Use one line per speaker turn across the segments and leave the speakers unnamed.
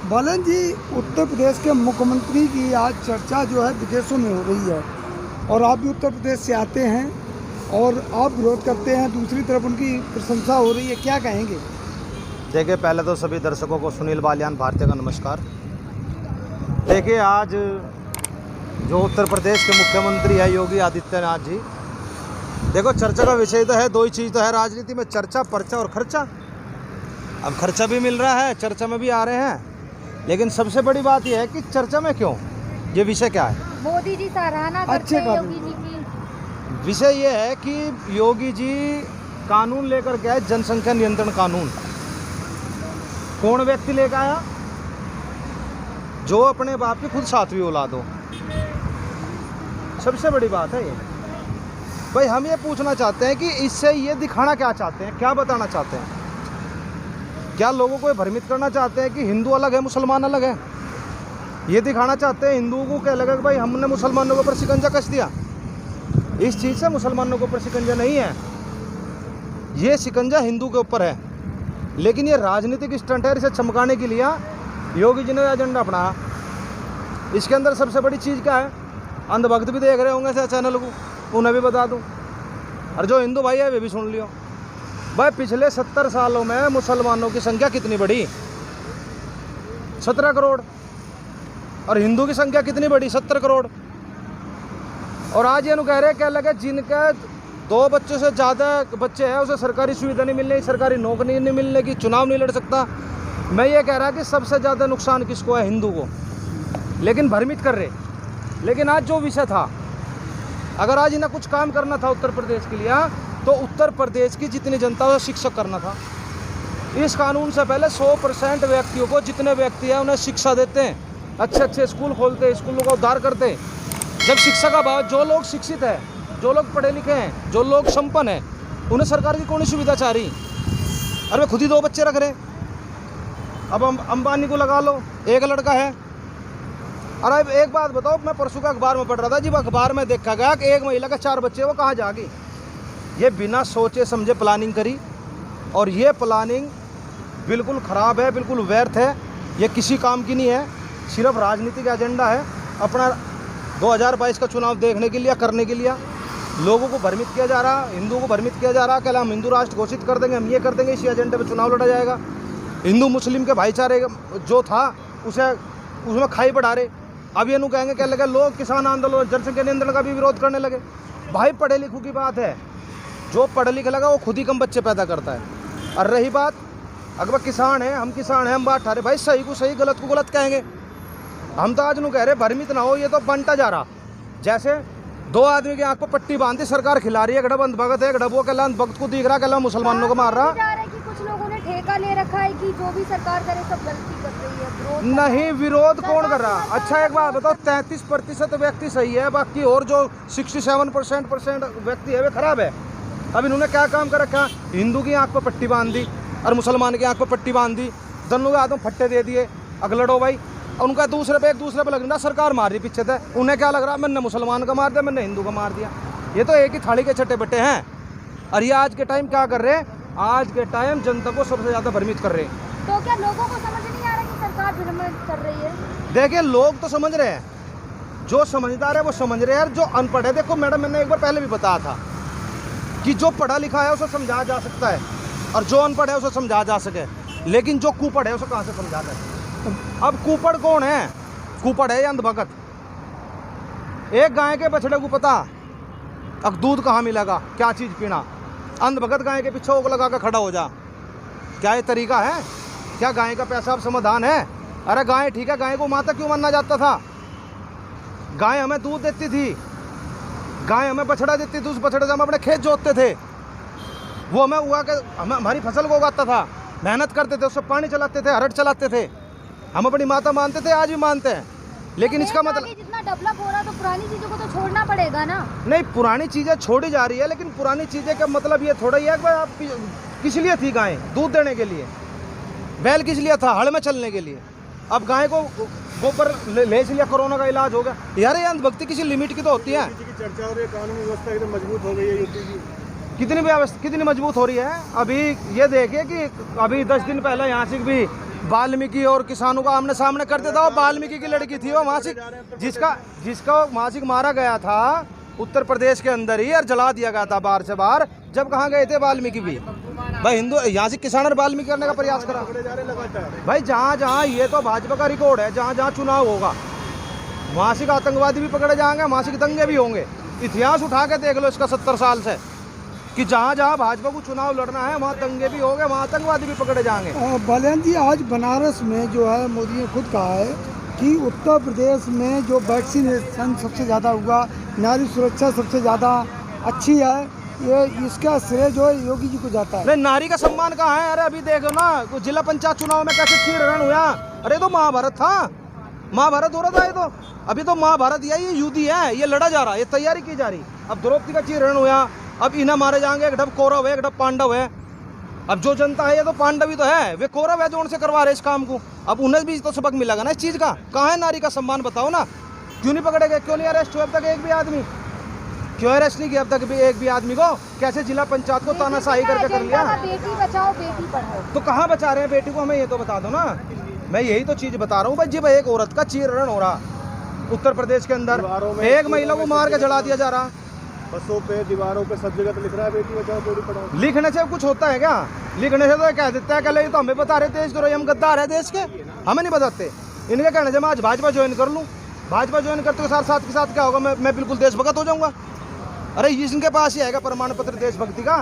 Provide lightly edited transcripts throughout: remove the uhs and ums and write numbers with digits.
बालन जी, उत्तर प्रदेश के मुख्यमंत्री की आज चर्चा जो है विदेशों में हो रही है और आप भी उत्तर प्रदेश से आते हैं और आप विरोध करते हैं, दूसरी तरफ उनकी प्रशंसा हो रही है, क्या कहेंगे?
देखिए, पहले तो सभी दर्शकों को सुनील बालियान भारतीय का नमस्कार। देखिए, आज जो उत्तर प्रदेश के मुख्यमंत्री है योगी आदित्यनाथ जी, देखो चर्चा का विषय तो है, दो ही चीज़ तो है राजनीति में, चर्चा, पर्चा और खर्चा। अब खर्चा भी मिल रहा है, चर्चा में भी आ रहे हैं, लेकिन सबसे बड़ी बात यह है कि चर्चा में क्यों, ये विषय क्या है?
मोदी जी सराहना करते हैं योगी जी की।
विषय ये है कि योगी जी कानून लेकर के आए, जनसंख्या नियंत्रण कानून। कौन व्यक्ति लेकर आया? जो अपने बाप की खुद सातवीं औलाद हो। सबसे बड़ी बात है ये। भाई, हम ये पूछना चाहते हैं कि इससे ये दिखाना क्या चाहते हैं, क्या बताना चाहते हैं? क्या लोगों को ये भ्रमित करना चाहते हैं कि हिंदू अलग है, मुसलमान अलग है? ये दिखाना चाहते हैं हिंदुओं को क्या लगा कि भाई हमने मुसलमानों के ऊपर शिकंजा कस दिया? इस चीज़ से मुसलमानों के ऊपर शिकंजा नहीं है, ये शिकंजा हिंदू के ऊपर है। लेकिन ये राजनीतिक स्टंट है, इसे चमकाने के लिए योगी जी ने एजेंडा अपनाया। इसके अंदर सबसे बड़ी चीज़ क्या है? अंधभक्त भी देख रहे होंगे इस चैनल को, उन्हें भी बता दूं, और जो हिंदू भाई है वे भी सुन लियो। भाई, पिछले 70 सालों में मुसलमानों की संख्या कितनी बढ़ी? 17 करोड़। और हिंदू की संख्या कितनी बढ़ी? 70 करोड़। और आज ये कह रहे क्या लगे, जिनके 2 बच्चों से ज़्यादा बच्चे हैं उसे सरकारी सुविधा नहीं मिलने, सरकारी नौकरी नहीं मिलने की, चुनाव नहीं लड़ सकता। मैं ये कह रहा कि सबसे ज़्यादा नुकसान किसको है? हिंदू को। लेकिन भ्रमित कर रहे। लेकिन आज जो विषय था, अगर आज इन्हें कुछ काम करना था उत्तर प्रदेश के लिए, तो उत्तर प्रदेश की जितनी जनता है शिक्षक करना था। इस कानून से पहले 100% व्यक्तियों को, जितने व्यक्ति हैं उन्हें शिक्षा देते हैं, अच्छे अच्छे स्कूल खोलते हैं, स्कूलों का उद्धार करते हैं। जब शिक्षा का भाव, जो लोग शिक्षित हैं, जो लोग पढ़े लिखे हैं, जो लोग संपन्न हैं, उन्हें सरकार की कौन सी सुविधा चाह रही? अरे वे खुद ही 2 बच्चे रख रहे। अब अंबानी को लगा लो, एक लड़का है। अरे एक बात बताओ, मैं परसों का अखबार में पढ़ रहा था, जब अखबार में देखा गया कि एक महिला का 4 बच्चे, वो कहाँ जाएगी? ये बिना सोचे समझे प्लानिंग करी, और ये प्लानिंग बिल्कुल ख़राब है, बिल्कुल व्यर्थ है, ये किसी काम की नहीं है, सिर्फ राजनीतिक एजेंडा है अपना। 2022 का चुनाव देखने के लिए, करने के लिए लोगों को भ्रमित किया जा रहा, हिंदुओं को भ्रमित किया जा रहा कि हम हिंदू राष्ट्र घोषित कर देंगे, हम ये कर देंगे, इसी एजेंडे पे चुनाव लड़ा जाएगा। हिंदू मुस्लिम के भाईचारे जो था उसमें खाई बढ़ा रहे। अब ये कहेंगे क्या लगे, लोग किसान आंदोलन, जनसंख्या नियंत्रण का भी विरोध करने लगे। भाई, पढ़े लिखों की बात है, जो पढ़े लिखे लगा वो खुद ही कम बच्चे पैदा करता है। और रही बात, अगर किसान है, हम किसान हैं, हम बात ठा रहे, भाई सही को सही, गलत को गलत कहेंगे। हम तो आज कह रहे भ्रमित ना हो, ये तो बनता जा रहा। जैसे 2 आदमी की आंख पर पट्टी बांधी, सरकार खिला रही है, गढ़ बंद भगत है, गढ़ वो कहला भक्त को दिख रहा, कहला मुसलमानों को मार रहा।
कुछ लोगों ने ठेका ले रखा है कि जो भी सरकार करे सब गलती कर रही है, विरोध
नहीं, विरोध कौन कर रहा? अच्छा एक बात बताओ, 33% व्यक्ति सही है, बाकी और जो 67% व्यक्ति है वे खराब है। अब इन्होंने क्या काम कर रखा? हिंदू की आंख पर पट्टी बांध दी और मुसलमान की आंख पर पट्टी बांध दी, दोनों के हाथों फट्टे दे दिए, अग लड़ो भाई। उनका एक दूसरे पे लग रहा, सरकार मार रही पीछे से, उन्हें क्या लग रहा, मैंने मुसलमान का मार दिया, मैंने हिंदू का मार दिया। ये तो एक ही थाली के छठे बट्टे हैं। और ये आज के टाइम क्या कर रहे हैं? आज के टाइम जनता को सबसे ज़्यादा भ्रमित कर रहे हैं।
तो क्या लोगों को समझ नहीं आ रहा कि सरकार भ्रमित कर रही है?
देखिए, लोग तो समझ रहे हैं, जो समझदार है वो समझ रहे हैं, जो अनपढ़ है, देखो मैडम, मैंने एक बार पहले भी बताया था कि जो पढ़ा लिखा है उसे समझाया जा सकता है, और जो अनपढ़ है उसे समझाया जा सके, लेकिन जो कुपढ़ है उसे कहाँ से समझा जाए? अब कुपढ़ कौन है? कुपढ़ है अंधभगत। एक गाय के बछड़े को पता अब दूध कहाँ मिलेगा, क्या चीज़ पीना, अंधभगत गाय के पीछे ओक लगा कर खड़ा हो जा। क्या ये तरीका है? क्या गाय का पैसा अब समाधान है? अरे गाय ठीक है, गाय को माता क्यों मानना जाता था? गाय हमें दूध देती थी, गाय हमें बछड़ा देती थी, उस बछड़े से हम अपने खेत जोतते थे, वो हमें उगा के हमारी फसल को उगाता था, मेहनत करते थे, उससे पानी चलाते थे, हरड़ चलाते थे, हम अपनी माता मानते थे, आज भी मानते हैं। लेकिन इसका मतलब
जितना डेवलप हो रहा है तो पुरानी चीजों को तो छोड़ना पड़ेगा ना?
नहीं, पुरानी चीज़ें छोड़ी जा रही है, लेकिन पुरानी चीज़ें का मतलब ये थोड़ा ही है कि भाई आप किस लिए थी गाय? दूध देने के लिए। बैल किस लिए था? हड़ में चलने के लिए। अब गाय को गोबर ले लिया, कोरोना का इलाज हो गया। यार ये अंधभक्ति किसी लिमिट की तो होती है।
चर्चा हो रही है, कानून व्यवस्था एकदम मजबूत हो गई है यूपी की।
कितनी व्यवस्था कितनी मजबूत हो रही है। अभी ये देखिए कि अभी 10 दिन पहले यहाँ से भी वाल्मीकि और किसानों का आमने सामने कर देता। वो वाल्मीकि की लड़की थी, वो मासिक जिसका मासिक मारा गया था उत्तर प्रदेश के अंदर ही और जला दिया गया था बाहर से बाहर। जब कहाँ गए थे वाल्मीकि भी? भाई हिंदू यहाँ से किसान और वाल्मीकि करने का प्रयास करा। भाई जहाँ जहाँ ये तो भाजपा का रिकॉर्ड है, जहाँ जहाँ चुनाव होगा वहाँ से आतंकवादी भी पकड़े जाएंगे, वहाँ से दंगे भी होंगे। इतिहास उठा के देख लो इसका 70 साल से कि जहाँ जहाँ भाजपा को चुनाव लड़ना है वहाँ दंगे भी होंगे, वहाँ आतंकवादी भी पकड़े जाएंगे।
बलियान जी, आज बनारस में जो है मोदी ने खुद कहा है कि उत्तर प्रदेश में जो वैक्सीनेशन सबसे ज़्यादा हुआ, नारी सुरक्षा सबसे ज़्यादा अच्छी है, ये इसका श्रेय जो है योगी जी को जाता है।
अरे नारी का सम्मान कहाँ है? अरे अभी देखो ना जिला पंचायत चुनाव में कैसे चीर रण हुआ। अरे तो महाभारत था, महाभारत हो रहा था ये तो। अभी तो महाभारत ये युद्ध है, ये लड़ा जा रहा है, ये तैयारी की जा रही। अब द्रौपदी का चीर रण हुआ, अब इन्हें मारे जाएंगे। एक ढप कौरव है, एक ढप पांडव है। अब जो जनता है ये तो पांडव ही तो है, वे कौरव है जो उनसे करवा रहे इस काम को। अब उन्हें भी तो सबक मिलेगा ना इस चीज़ का। कहाँ है नारी का सम्मान बताओ ना? क्यों नहीं पकड़े गए? क्यों नहीं अरेस्ट हुआ अब तक एक भी आदमी? क्यों अरेस्ट नहीं किया अब तक भी एक भी आदमी को? कैसे जिला पंचायत को तानाशाही करके कर लिया?
बेटी बचाओ बेटी पढ़ाओ।
तो कहाँ बचा रहे हैं बेटी को? हमें ये तो बता दो ना। मैं यही तो चीज़ बता रहा हूँ भाई। जब एक औरत का चीर रण हो रहा उत्तर प्रदेश के अंदर, एक महिला को मार के जला दिया जा रहा।
बसों पे, दीवारों पे, सब जगह तो लिख रहा है बेटी बचाओ बेटी पढ़ाओ।
लिखने से कुछ होता है क्या? लिखने से तो कह देता है कल तो हमें बता रहे देश करो, हम गद्दार है देश के, हमें नहीं बताते। इनके कहने से मैं आज भाजपा ज्वाइन कर लूँ, भाजपा ज्वाइन करते साथ साथ के साथ क्या होगा? मैं बिल्कुल देशभक्त हो जाऊंगा। अरे इनके पास ही आएगा प्रमाण पत्र देशभक्ति का।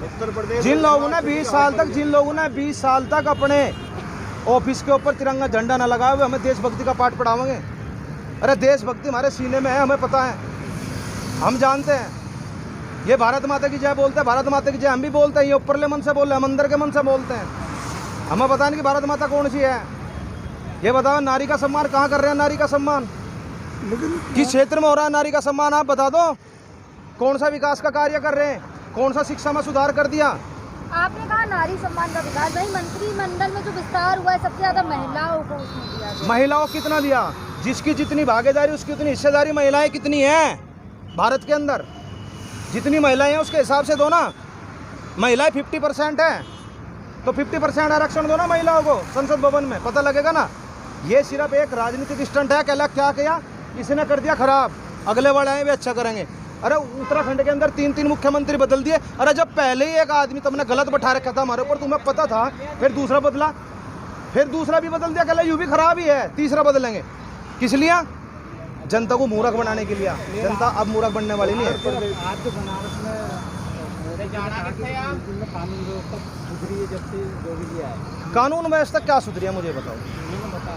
उत्तर प्रदेश
जिन लोगों ने 20 साल तक अपने ऑफिस के ऊपर तिरंगा झंडा ना लगाए हुए हमें देशभक्ति का पाठ पढ़ाओगे? अरे देशभक्ति हमारे सीने में है, हमें पता है, हम जानते हैं। ये भारत माता की जय बोलते हैं, भारत माता की जय हम भी बोलते हैं। ये ऊपरले मन से बोल रहे हैं, हम अंदर के मन से बोलते हैं। हमें पता नहीं कि भारत माता कौन सी है। ये बताओ नारी का सम्मान कहाँ कर रहे हैं? नारी का सम्मान किस क्षेत्र में हो रहा है? नारी का सम्मान आप बता दो। कौन सा विकास का कार्य कर रहे हैं? कौन सा शिक्षा में सुधार कर दिया?
आपने कहा नारी सम्मान का विकास, भाई मंत्रिमंडल में जो विस्तार हुआ है सबसे ज्यादा महिलाओं को उसमें दिया।
महिलाओं को कितना दिया? जिसकी जितनी भागीदारी उसकी उतनी हिस्सेदारी। महिलाएं कितनी हैं भारत के अंदर? जितनी महिलाएं हैं उसके हिसाब से दो ना। महिलाएं 50% है तो 50% आरक्षण दो ना महिलाओं को संसद भवन में, पता लगेगा ना। ये सिर्फ एक राजनीतिक स्टंट है। क्या किया? इसने कर दिया खराब, अगले वाले आए वे अच्छा करेंगे। अरे उत्तराखंड के अंदर 3 मुख्यमंत्री बदल दिए। अरे जब पहले ही एक आदमी तुमने गलत बैठा रखा था हमारे ऊपर, तुम्हें पता था, फिर दूसरा बदला, फिर दूसरा भी बदल दिया। कहला यूं भी खराब ही है, तीसरा बदलेंगे। किस लिए? जनता को मूर्ख बनाने के लिए। जनता अब मूर्ख बनने वाली नहीं है।
आज जो बनारस में कानून व्यवस्था सुधरी है जब से योगी जी आए,
कानून व्यवस्था क्या सुधरी है मुझे बताओ?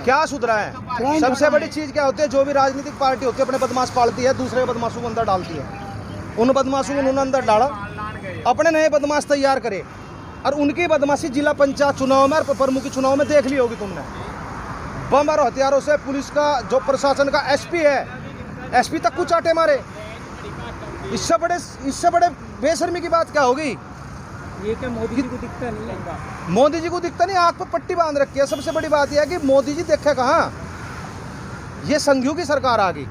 क्या सुधरा है? सबसे बड़ी चीज़ क्या होती है? जो भी राजनीतिक पार्टी होती है अपने बदमाश पालती है, दूसरे बदमाशों को अंदर डालती है। उन बदमाशों को उन्होंने अंदर डाला, अपने नए बदमाश तैयार करे। और उनकी बदमाशी जिला पंचायत चुनाव में और प्रमुख चुनाव में देख ली होगी तुमने। बम और हथियारों से पुलिस का जो प्रशासन का एसपी है, एसपी तक को चाटे मारे। इससे बड़े बेशर्मी की बात क्या होगी?
ये क्या मोदी जी को दिखता नहीं है?
मोदी जी को दिखता नहीं, आंख पर पट्टी बांध रखी है। सबसे बड़ी बात यह है कि मोदी जी देखे कहाँ? ये संघियों की सरकार आ गई।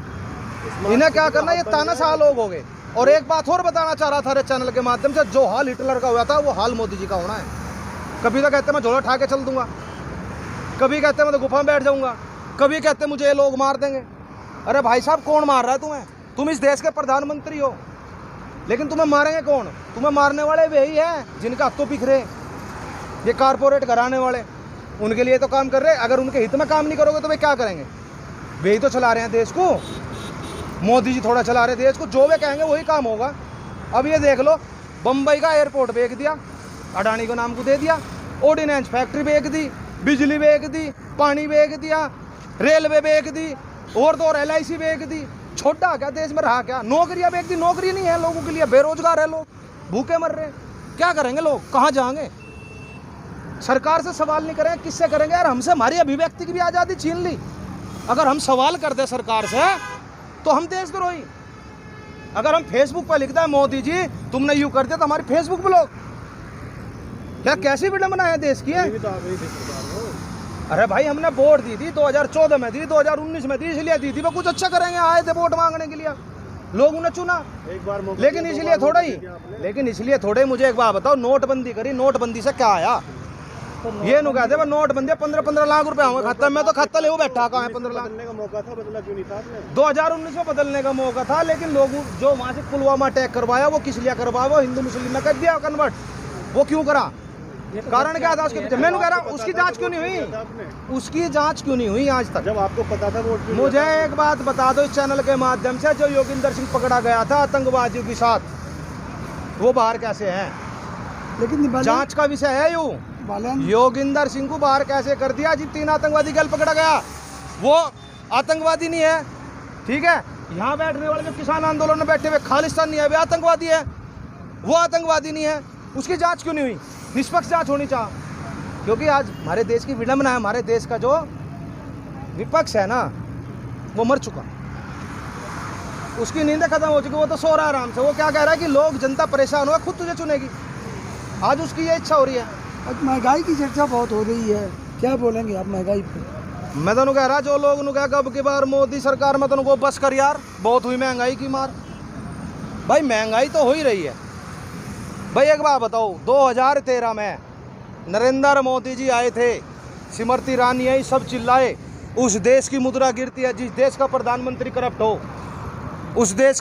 इन्हें क्या करना? ये तानाशाह लोग हो गए। और एक बात और बताना चाह रहा था चैनल के माध्यम से, जो हाल हिटलर का हुआ था वो हाल मोदी जी का होना है। कभी तो कहते मैं झोला उठा के चल दूंगा, कभी कहते मैं तो गुफा में बैठ जाऊंगा, कभी कहते मुझे ये लोग मार देंगे। अरे भाई साहब कौन मार रहा है तुम्हें? तुम इस देश के प्रधानमंत्री हो, लेकिन तुम्हें मारेंगे कौन? तुम्हें मारने वाले वही हैं जिनका हाथों बिखरे, ये कारपोरेट घराने वाले। उनके लिए तो काम कर रहे हैं। अगर उनके हित में काम नहीं करोगे तो वे क्या करेंगे? वे ही तो चला रहे हैं देश को। मोदी जी थोड़ा चला रहे देश को, जो वे कहेंगे वही काम होगा। अब ये देख लो, बम्बई का एयरपोर्ट बेच दिया, अडानी को नाम को दे दिया, ऑर्डिनेंस फैक्ट्री बेच दी, बिजली बेच दी, पानी बेच दिया, रेलवे बेच दी, और तो और LIC बेच दी। छोटा क्या देश में रहा क्या? नौकरियां बेच दी, नौकरी नहीं है लोगों के लिए, बेरोजगार है लोग, भूखे मर रहे हैं। क्या करेंगे लोग? कहाँ जाएंगे? सरकार से सवाल नहीं करेंगे, किससे करेंगे यार? हमसे हमारी अभिव्यक्ति की भी आज़ादी छीन ली। अगर हम सवाल कर दे सरकार से तो हम देशद्रोही। अगर हम फेसबुक पर लिखते हैं मोदी जी तुमने यूं कर दिया तो हमारी फेसबुक ब्लॉक। क्या कैसी विडंबना है देश की है? अरे भाई हमने वोट दी थी 2014 में दी, 2019 में दी, इसलिए दी थी वो कुछ अच्छा करेंगे, आए थे वोट मांगने के लिए, लोग उन्हें चुना।
एक बार
लेकिन इसलिए थोड़ा ही मुझे एक बात बताओ, नोटबंदी करी, नोटबंदी से क्या आया? ये नु कहते हैं नोट बंदे 15-15 लाख रुपए होंगे खाता में, तो खाता ले वो बैठा कहाँ है 15 लाख।
बदलने का मौका था, बदला क्यों नहीं था आपने?
2019 में बदलने का मौका था, लेकिन लोग जो वहां से पुलवामा अटैक करवाया वो किस लिए करवाया, वो हिंदू मुस्लिम में कर दिया कन्वर्ट। वो क्यों करा, कारण क्या था उसके पीछे? मैं कह रहा हूँ उसकी जांच क्यों नहीं हुई, उसकी जांच क्यों नहीं हुई आज तक?
जब आपको पता था वोट क्यों
मुझे एक बात बता दो इस चैनल के माध्यम से, जो योगिंदर सिंह पकड़ा गया था आतंकवादियों के साथ, वो बाहर कैसे हैं?
लेकिन
जांच का विषय है यूं, योगिंदर सिंह को बाहर कैसे कर दिया? जी 3 आतंकवादी कल पकड़ा गया, वो आतंकवादी नहीं है, ठीक है। यहाँ बैठने वाले जो किसान आंदोलन में बैठे हुए खालिस्तान नहीं है, वे आतंकवादी है, वो आतंकवादी नहीं है। उसकी जांच क्यों नहीं हुई? निष्पक्ष जांच होनी चाहिए, क्योंकि आज हमारे देश की विडंबना है, हमारे देश का जो विपक्ष है ना वो मर चुका, उसकी नींदें खत्म हो चुकी, वो तो सो रहा है आराम से। वो क्या कह रहा है कि लोग जनता परेशान हो, खुद तुझे चुनेगी, आज उसकी ये इच्छा हो रही है।
आज महंगाई की चर्चा बहुत हो रही है, क्या बोलेंगे आप महंगाई पे?
मैं तो कह रहा जो लोग कह कब की बार मोदी सरकार में तो बस कर यार, बहुत हुई महंगाई की मार। भाई महंगाई तो हो ही रही है। भाई एक बात बताओ, 2013 में नरेंद्र मोदी जी आए थे, स्मृति ईरानी आई, सब चिल्लाए उस देश की मुद्रा गिरती है जिस देश का प्रधानमंत्री करप्ट हो, उस देश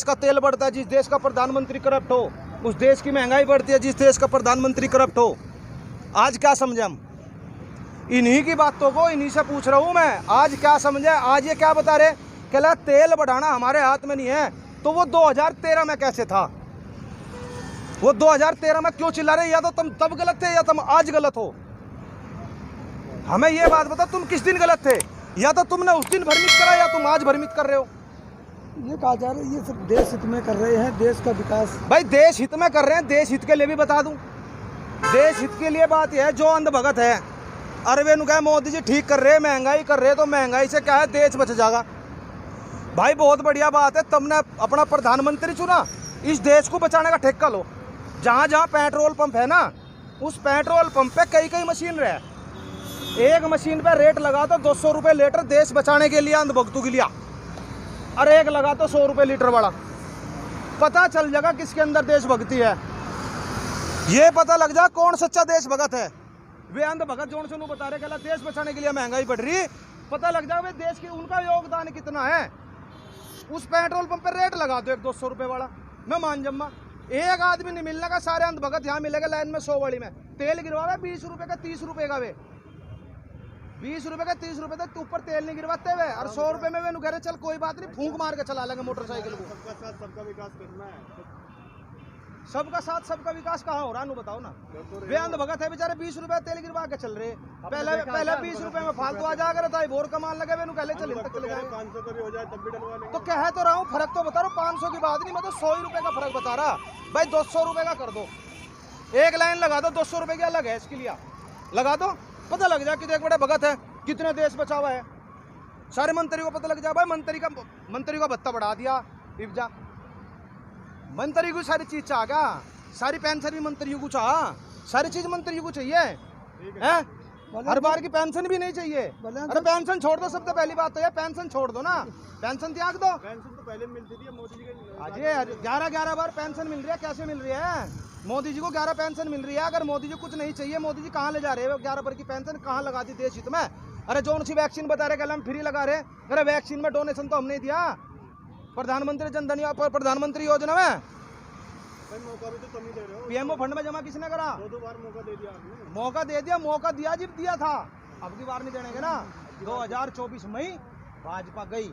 का तेल बढ़ता है जिस देश का प्रधानमंत्री करप्ट हो, उस देश की महंगाई बढ़ती है जिस देश का प्रधानमंत्री करप्ट हो। आज क्या समझे हम? इन्हीं की बातों को इन्हीं से पूछ रहा हूँ मैं, आज क्या समझे? आज ये क्या बता रहे, कहला तेल बढ़ाना हमारे हाथ में नहीं है, तो वो 2013 में कैसे था? वो 2013 में क्यों चिल्ला रहे? या तो तुम तब गलत थे या तुम आज गलत हो। हमें ये बात बता, तुम किस दिन गलत थे? या तो तुमने उस दिन भ्रमित करा या तुम आज भ्रमित कर रहे हो।
ये कहा जा रहा है ये सब देश हित में कर रहे हैं, देश का विकास।
भाई देश हित में कर रहे हैं, देश हित के लिए भी बता दूं, देश हित के लिए बात यह है, जो अंधभगत है अरवे नु कहे मोदी जी ठीक कर रहे, महंगाई कर रहे, तो महंगाई से क्या है, देश बच जाएगा। भाई बहुत बढ़िया बात है, तुमने अपना प्रधानमंत्री चुना, इस देश को बचाने का ठेका लो। जहाँ जहाँ पेट्रोल पंप है ना, उस पेट्रोल पंप पे कई मशीन रहे, एक मशीन पे रेट लगा तो 200 रुपये लीटर देश बचाने के लिए, अंधभक्तों के लिए, और एक लगा तो 100 रुपये लीटर वाला। पता चल जाएगा किसके अंदर देशभक्ति है, ये पता लग जाए कौन सच्चा देशभगत है। वे अंधभगत जोन से बता रहे कि देश बचाने के लिए महंगाई बढ़ रही, पता लग जाए वे देश की उनका योगदान कितना है। उस पेट्रोल पंप पे रेट लगा दो एक 200 रुपये वाला, मैं मान जम्मा, एक आदमी नहीं मिलने का, सारे अंधभगत यहाँ मिलेगा लाइन में 100 वाली में। तेल गिरवावे 20 रुपये का 30 रुपये का, वे 20 रुपये का 30 रुपये तक ऊपर तेल नहीं गिरवाते हुए, और 100 रुपये में वे कह रहे चल कोई बात नहीं, फूंक मार के चला लेंगे मोटरसाइकिल को।
सबका साथ सबका विकास करना है,
सबका साथ सबका विकास कहाँ हो रहा है बताओ ना। वे अंधभगत है बेचारे, 20 रुपये तेल गिरवा के चल रहे, पहले 20 रुपये में फालतू आ जाकर था, बोर कमान लगे वे कहले चल तक चले जाए।
500 का भी हो जाए तब भी डलवा लेंगे।
तो कह तो रहा हूँ, फर्क तो बता रहा हूँ, 500 की बात नहीं, मैं तो 100 रुपये का फर्क बता रहा। भाई 200 रुपये का कर दो, एक लाइन लगा दो, 200 रुपये की अलग है इसके लिए लगा दो, पता लग जाए कि देख बड़ा भगत है, कितने देश बचा हुआ है, सारे मंत्री को पता लग जाए। भाई मंत्री का भत्ता बढ़ा दिया, इफ्जा मंत्री को सारी चीज चाह क्या, सारी पेंशन भी मंत्रियों को चाह, सारी चीज मंत्रियों को चाहिए हैं, हर बार की पेंशन भी नहीं चाहिए। अरे पेंशन छोड़ दो, सबसे पहली बात तो ये पेंशन छोड़ दो ना, पेंशन त्याग दो।
पेंशन तो पहले मिलती थी, मोदी जी के
अजय 11 बार पेंशन मिल रही है, कैसे मिल रही है? मोदी जी को 11 पेंशन मिल रही है। अगर मोदी जी कुछ नहीं चाहिए, मोदी जी कहाँ ले जा रहे हैं? 11 बार की पेंशन कहाँ लगा दी देश हित में? अरे जो उनसी वैक्सीन बता रहे कल हम फ्री लगा रहे, अरे वैक्सीन में डोनेशन तो हमने दिया, प्रधानमंत्री जन धन प्रधानमंत्री योजना में
मौका भी तो कम ही दे रहे हो।
पीएमओ फंड में जमा किसने करा?
2 बार मौका दे दिया आपने।
मौका दिया जब दिया था, अब की बार नहीं देने के ना। 2024 में भाजपा गई,